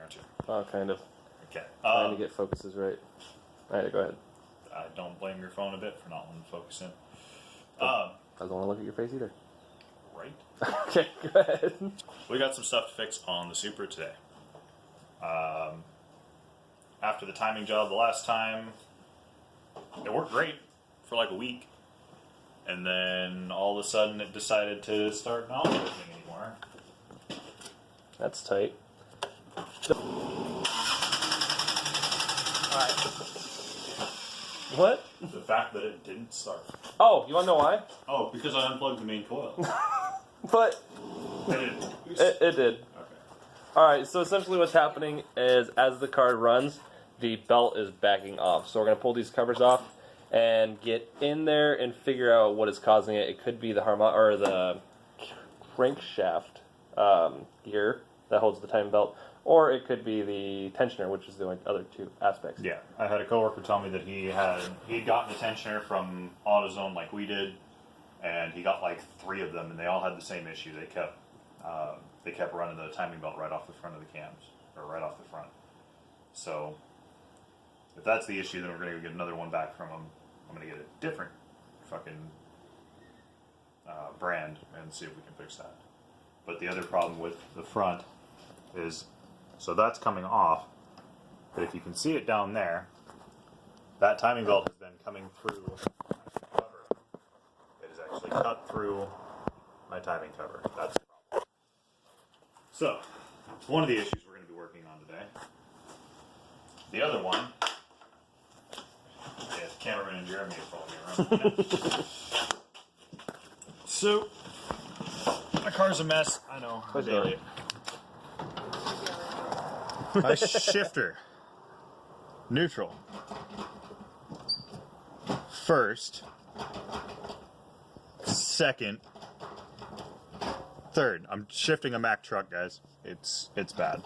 aren't you? Oh, kind of. Okay. Trying to get focuses right. Alright, go ahead. I don't blame your phone a bit for not wanting to focus in. I don't want to look at your face either. Right. Okay, go ahead. We got some stuff to fix on the Supra today. After the timing job the last time, it worked great for like a week. And then all of a sudden it decided to start not working anymore. That's tight. Alright. What? The fact that it didn't start. Oh, you want to know why? Oh, because I unplugged the main coil. But it did. Okay. Alright, so essentially what's happening is as the car runs, the belt is backing off. So we're going to pull these covers off and get in there and figure out what is causing it. It could be the the crankshaft gear that holds the timing belt, or it could be the tensioner, which is the other two aspects. Yeah, I had a coworker tell me that he'd gotten a tensioner from AutoZone like we did, and he got like 3 of them, and they all had the same issue. They kept running the timing belt right off the front of the cams, or right off the front. So if that's the issue, then we're going to get another one back from him. I'm going to get a different fucking brand and see if we can fix that. But the other problem with the front is, so that's coming off, but if you can see it down there, that timing belt has been coming through my cover. It has actually cut through my timing cover. That's the problem. So, one of the issues we're going to be working on today. The other one, yeah, cameraman and Jeremy are following me around. So, my car's a mess. I know. Daily. My shifter, neutral, first, second, third. I'm shifting a Mack truck, guys. It's bad.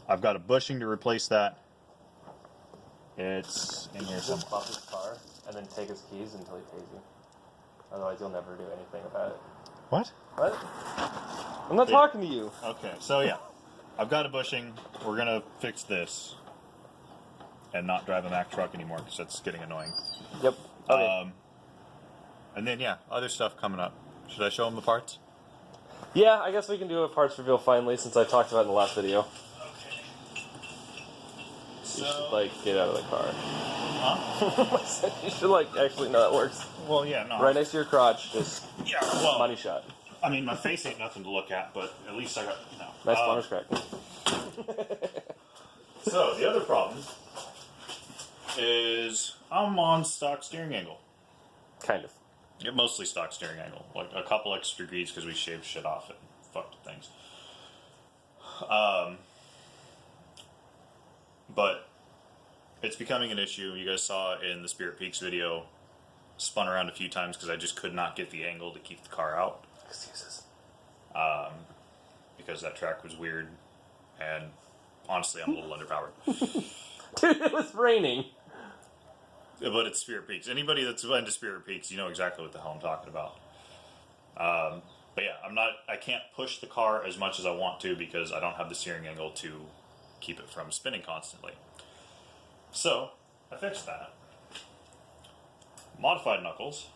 I've got a bushing to replace that. It's in here somewhere. Stop his car and then take his keys until he pays you. Otherwise, you'll never do anything about it. What? What? I'm not talking to you. Okay, so yeah. I've got a bushing. We're going to fix this and not drive a Mack truck anymore because that's getting annoying. Yep. Okay. And then, yeah, other stuff coming up. Should I show them the parts? Yeah, I guess we can do a parts reveal finally since I talked about it in the last video. Okay. You should, get out of the car. Huh? I said you should, actually, no, that works. Well, yeah, no. Right next to your crotch, just Yeah, well, money shot. I mean, my face ain't nothing to look at, but at least I got, Nice bonus crack. So, the other problem is I'm on stock steering angle. Kind of. Yeah, mostly stock steering angle. Like a couple extra degrees because we shaved shit off and fucked things. But it's becoming an issue. You guys saw in the Spirit Peaks video, spun around a few times because I just could not get the angle to keep the car out. Excuses. Because that track was weird, and honestly, I'm a little underpowered. Dude, it was raining. But it's Spirit Peaks. Anybody that's been to Spirit Peaks, you know exactly what the hell I'm talking about. But yeah, I can't push the car as much as I want to because I don't have the steering angle to keep it from spinning constantly. So, I fixed that. Modified knuckles.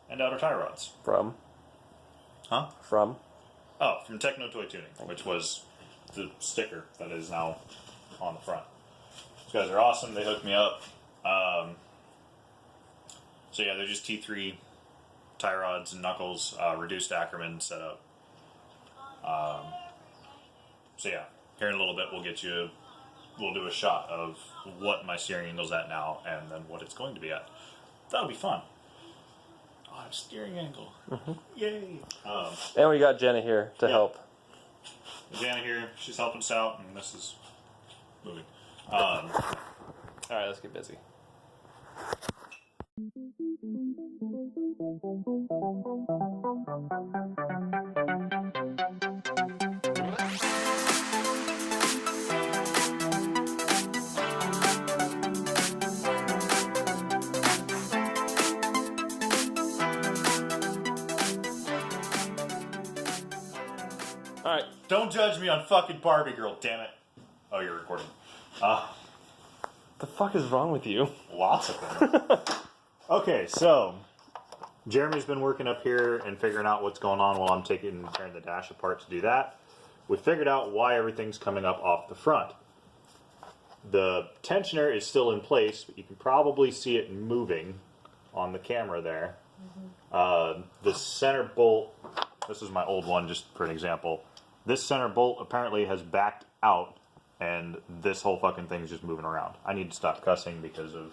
And outer tie rods. From? Huh? From? Oh, from Techno Toy Tuning, which was the sticker that is now on the front. These guys are awesome. They hooked me up. So yeah, they're just T3 tie rods and knuckles, reduced Ackerman setup. So yeah, here in a little bit we'll do a shot of what my steering angle's at now and then what it's going to be at. That'll be fun. Oh, I have steering angle. Mm-hmm. Yay! And we got Jenna here to help. Jana here, she's helping us out, and this is moving. Alright, let's get busy. Alright. Don't judge me on fucking Barbie Girl, damn it. Oh, you're recording. The fuck is wrong with you? Lots of them. Okay, so Jeremy's been working up here and figuring out what's going on while I'm tearing the dash apart to do that. We figured out why everything's coming up off the front. The tensioner is still in place, but you can probably see it moving on the camera there. The center bolt, this is my old one just for an example. This center bolt apparently has backed out and this whole fucking thing's just moving around. I need to stop cussing because of...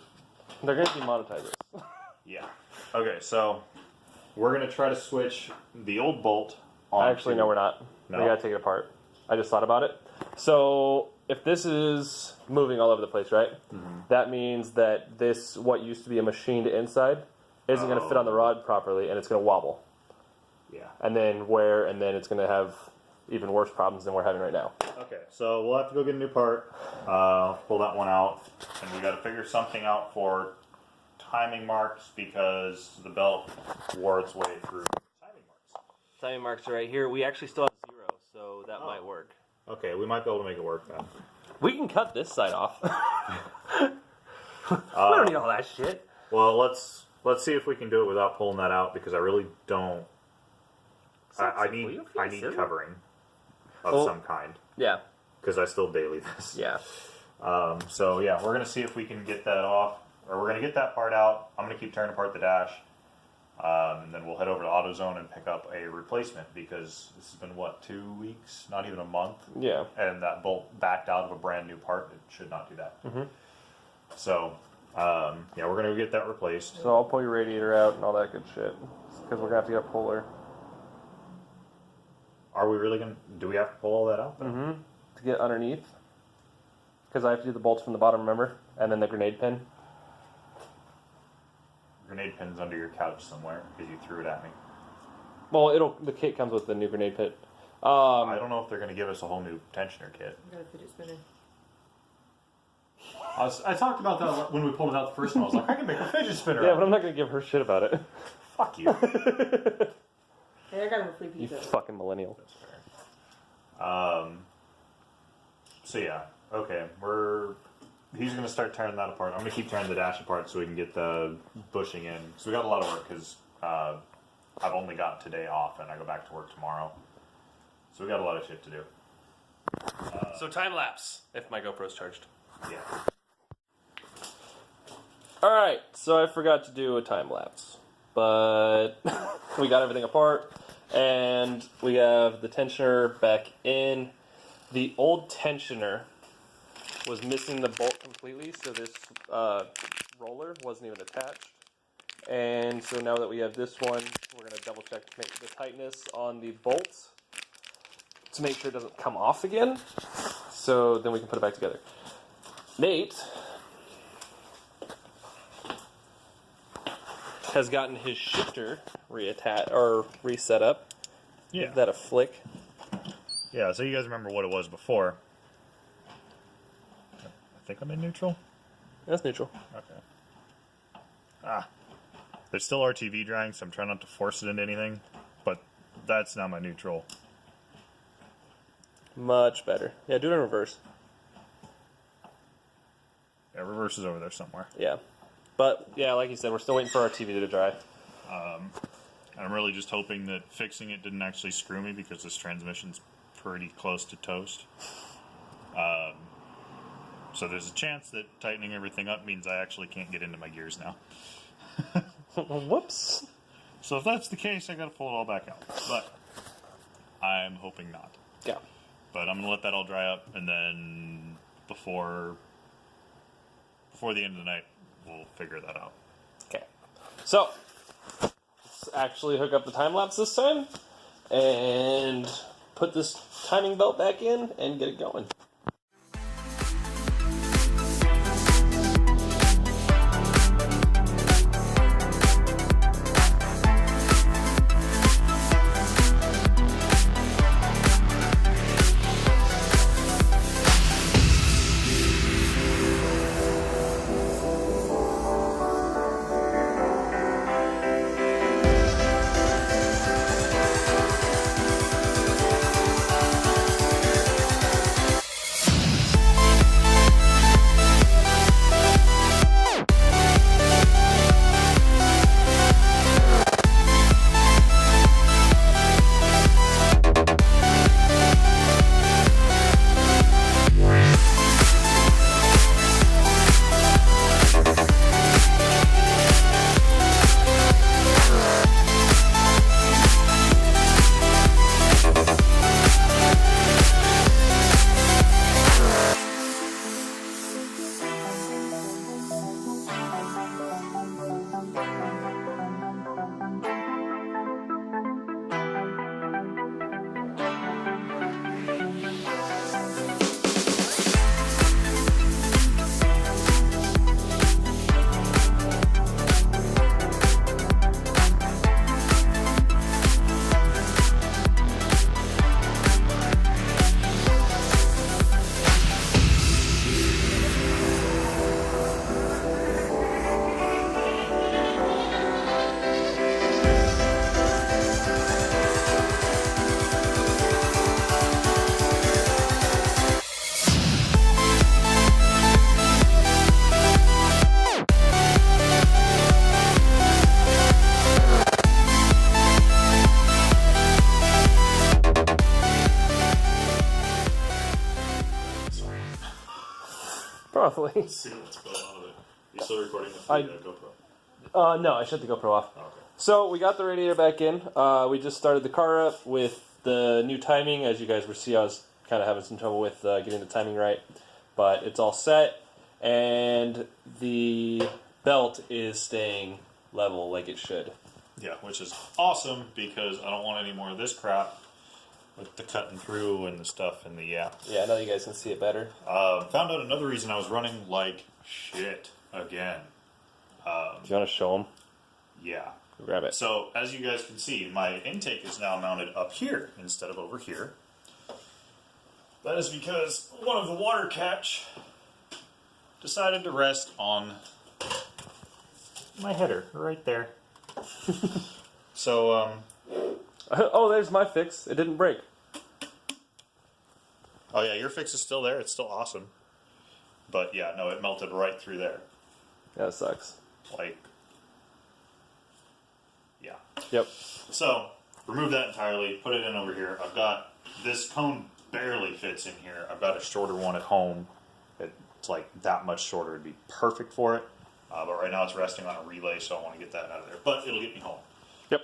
They're gonna demonetize it. Yeah. Okay, so we're gonna try to switch the old bolt on. Actually, no, we're not. No? We gotta take it apart. I just thought about it. So, if this is moving all over the place, right? That means that this, what used to be a machined inside, isn't gonna fit on the rod properly, and it's gonna wobble. Yeah. And then it's gonna have even worse problems than we're having right now. Okay, so we'll have to go get a new part. Pull that one out, and we got to figure something out for timing marks because the belt wore its way through timing marks. Timing marks are right here. We actually still have 0, so that might work. Okay, we might be able to make it work then. We can cut this side off. We don't need all that shit. Well, let's see if we can do it without pulling that out because I really don't. I need covering of some kind Yeah. because I still daily this. Yeah. So yeah, we're gonna see if we can get that off, or we're gonna get that part out. I'm gonna keep tearing apart the dash, and then we'll head over to AutoZone and pick up a replacement because this has been what, 2 weeks, not even a month, Yeah. and that bolt backed out of a brand new part. It should not do that. So yeah, we're gonna get that replaced. So I'll pull your radiator out and all that good shit. Because we're going to have to get a puller. Are we really gonna? Do we have to pull all that out? Though? To get underneath. Because I have to do the bolts from the bottom, remember? And then the grenade pin. Grenade pin's under your couch somewhere because you threw it at me. Well, the kit comes with the new grenade pin. I don't know if they're gonna give us a whole new tensioner kit. I got a fidget spinner. I talked about that when we pulled it out the first time. I was like, I can make a fidget spinner. Yeah, but I'm not going to give her shit about it. Fuck you. Hey, I got him a free You pizza. fucking millennial. That's fair. So yeah, okay. He's gonna start tearing that apart. I'm gonna keep tearing the dash apart so we can get the bushing in. So we got a lot of work because I've only got today off and I go back to work tomorrow. So we got a lot of shit to do. So time lapse, if my GoPro's charged. Yeah. Alright, so I forgot to do a time lapse. But we got everything apart, and we have the tensioner back in. The old tensioner was missing the bolt completely, so this roller wasn't even attached. And so now that we have this one, we're going to double check the tightness on the bolts to make sure it doesn't come off again. So then we can put it back together. Nate has gotten his shifter reset up. Yeah. Give that a flick. Yeah. So you guys remember what it was before? I think I'm in neutral. That's neutral. Okay. There's still RTV drying, so I'm trying not to force it into anything. But that's now my neutral. Much better. Yeah, do it in reverse. Yeah, reverse is over there somewhere. Yeah. But, yeah, like you said, we're still waiting for our TV to dry. And I'm really just hoping that fixing it didn't actually screw me because this transmission's pretty close to toast. So there's a chance that tightening everything up means I actually can't get into my gears now. Whoops. So if that's the case, I gotta pull it all back out. But I'm hoping not. Yeah. But I'm gonna let that all dry up, and then before the end of the night, we'll figure that out. Okay. So, let's actually hook up the time lapse this time and put this timing belt back in and get it going. hopefully. Let's see what's going on with it. You still recording the GoPro? No, I shut the GoPro off. Oh, okay. So we got the radiator back in. We just started the car up with the new timing. As you guys were see, I was kind of having some trouble with getting the timing right, but it's all set, and the belt is staying level like it should. Yeah, which is awesome because I don't want any more of this crap with the cutting through and the stuff and the Yeah, now you guys can see it better. Found out another reason I was running like shit again. Do you want to show them? Yeah. Grab it. So, as you guys can see, my intake is now mounted up here instead of over here. That is because one of the water catch decided to rest on my header right there. So, Oh, there's my fix. It didn't break. oh yeah, your fix is still there. It's still awesome. But yeah, no, it melted right through there. Yeah, it sucks. Like, yeah. Yep. So, remove that entirely, put it in over here. I've got, this cone barely fits in here. I've got a shorter one at home. It's like that much shorter. It'd be perfect for it. But right now it's resting on a relay, so I want to get that out of there. But it'll get me home. Yep.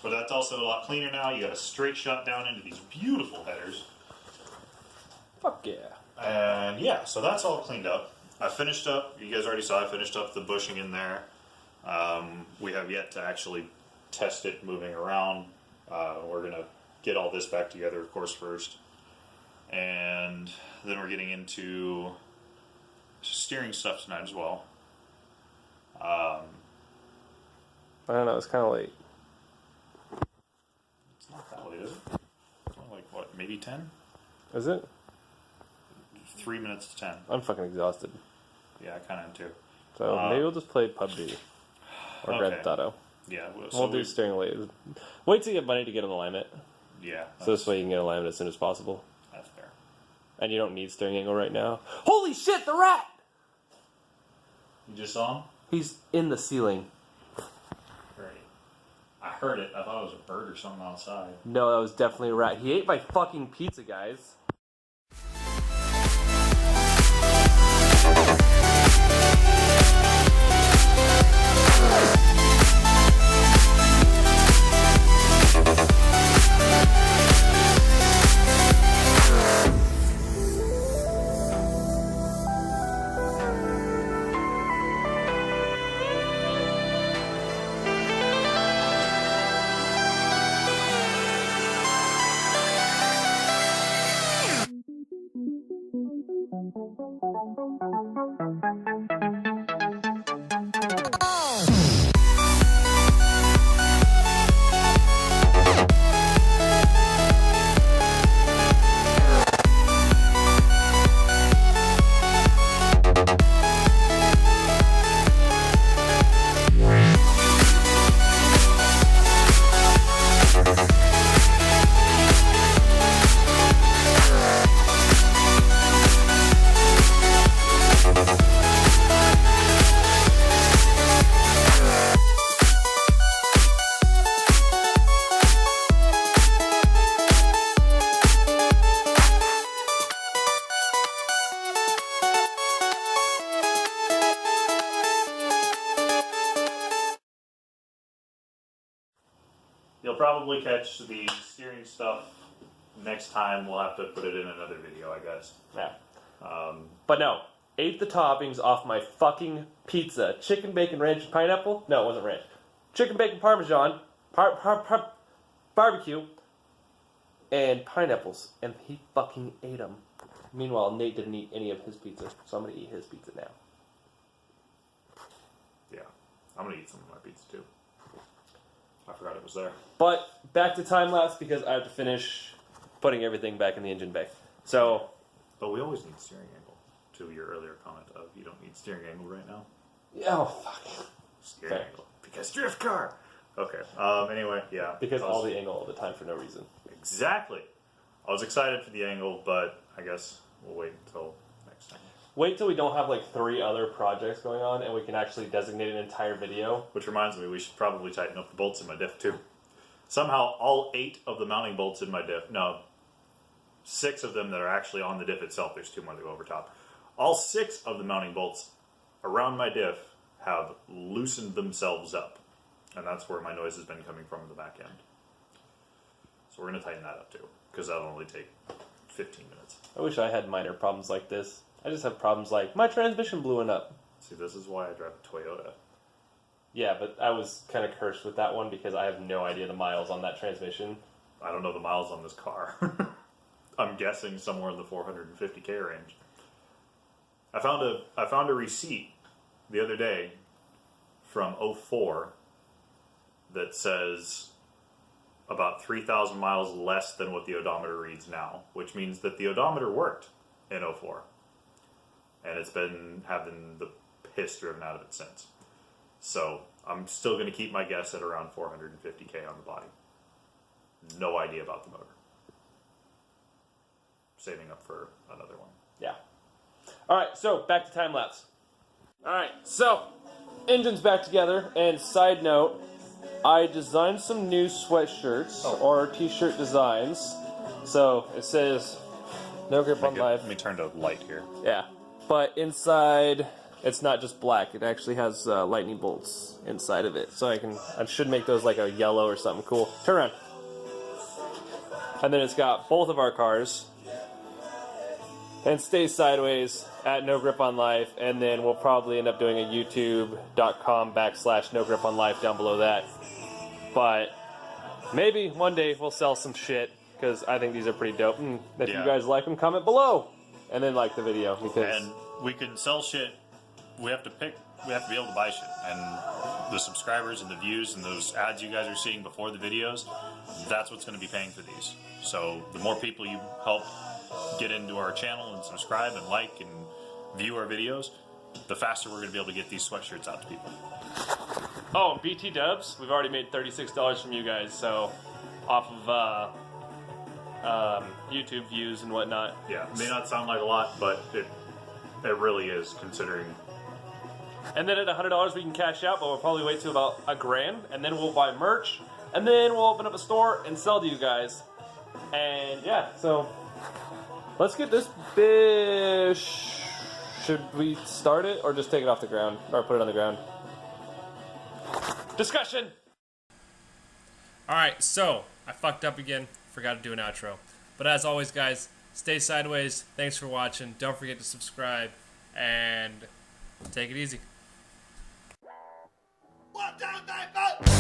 But that's also a lot cleaner now. You got a straight shot down into these beautiful headers. Fuck yeah. And yeah, so that's all cleaned up. I finished up, you guys already saw I finished up the bushing in there. We have yet to actually test it moving around. We're going to get all this back together, of course, first. And then we're getting into steering stuff tonight as well. I don't know. It's kind of late. It's not that late, is it? It's only like, what, maybe 10? Is it? 3 minutes to 10. I'm fucking exhausted. Yeah, I kind of am too. So maybe we'll just play PUBG or Grand Theft Auto. Yeah, We'll do steering later. Wait till you get money to get an alignment. Yeah, So this way you can get an alignment as soon as possible. that's fair. And you don't need steering angle right now. Holy shit, the rat! You just saw him? He's in the ceiling. Great. I heard it. I thought it was a bird or something outside. No, that was definitely a rat. He ate my fucking pizza, guys. You'll probably catch the steering stuff next time. We'll have to put it in another video, I guess. Yeah. But no, ate the toppings off my fucking pizza. Chicken, bacon, ranch, and pineapple? No, it wasn't ranch. Chicken, bacon, parmesan, barbecue, and pineapples. And he fucking ate them. Meanwhile, Nate didn't eat any of his pizza, so I'm going to eat his pizza now. Yeah. I'm going to eat some of my pizza too. I forgot it was there. But back to time lapse because I have to finish putting everything back in the engine bay. So, But we always need steering angle. To your earlier comment of you don't need steering angle right now. oh fuck. Steering Fair. angle. Because drift car! Okay. Anyway, yeah. Because I was- all the angle all the time for no reason. Exactly. I was excited for the angle, but I guess we'll wait until next time. Wait till we don't have like 3 other projects going on and we can actually designate an entire video. Which reminds me, we should probably tighten up the bolts in my diff too. Somehow, all 8 of the mounting bolts in my diff, no, 6 of them that are actually on the diff itself, there's 2 more that go over top, All 6 of the mounting bolts around my diff have loosened themselves up. And that's where my noise has been coming from in the back end. So we're going to tighten that up too, because that'll only take 15 minutes. I wish I had minor problems like this. I just have problems like, my transmission blew up. See, this is why I drive a Toyota. Yeah, but I was kind of cursed with that one because I have no idea the miles on that transmission. I don't know the miles on this car. I'm guessing somewhere in the 450k range. I found a receipt the other day from 04 that says about 3,000 miles less than what the odometer reads now, which means that the odometer worked in 04. And it's been having the piss driven out of it since. So I'm still going to keep my guess at around 450k on the body. No idea about the motor. Saving up for another one. Yeah. Alright, so back to time lapse. Alright, so engine's back together, and side note, I designed some new sweatshirts or t-shirt designs. So it says no grip on life. Let me turn to light here. Yeah. But inside it's not just black, it actually has lightning bolts inside of it. So I should make those like a yellow or something cool. Turn around. And then it's got both of our cars. And stay sideways at No Grip on Life, and then we'll probably end up doing a youtube.com/No Grip on Life down below that. But maybe one day we'll sell some shit, because I think these are pretty dope. And if you guys like them, comment below, and then like the video. Because And we can sell shit. We have to be able to buy shit. And the subscribers and the views and those ads you guys are seeing before the videos, that's what's going to be paying for these. So the more people you help get into our channel and subscribe and like and view our videos, the faster we're going to be able to get these sweatshirts out to people. oh, BT Dubs, we've already made $36 from you guys, so off of YouTube views and whatnot. Yeah, it may not sound like a lot, but it really is, considering. And then at $100 we can cash out, but we'll probably wait till about $1,000, and then we'll buy merch, and then we'll open up a store and sell to you guys. And yeah, so let's get this fish. Should we start it or just take it off the ground or put it on the ground? Discussion. All right, so I fucked up again. Forgot to do an outro. But as always, guys, stay sideways. Thanks for watching. Don't forget to subscribe and take it easy. 1, 2, 3, 4.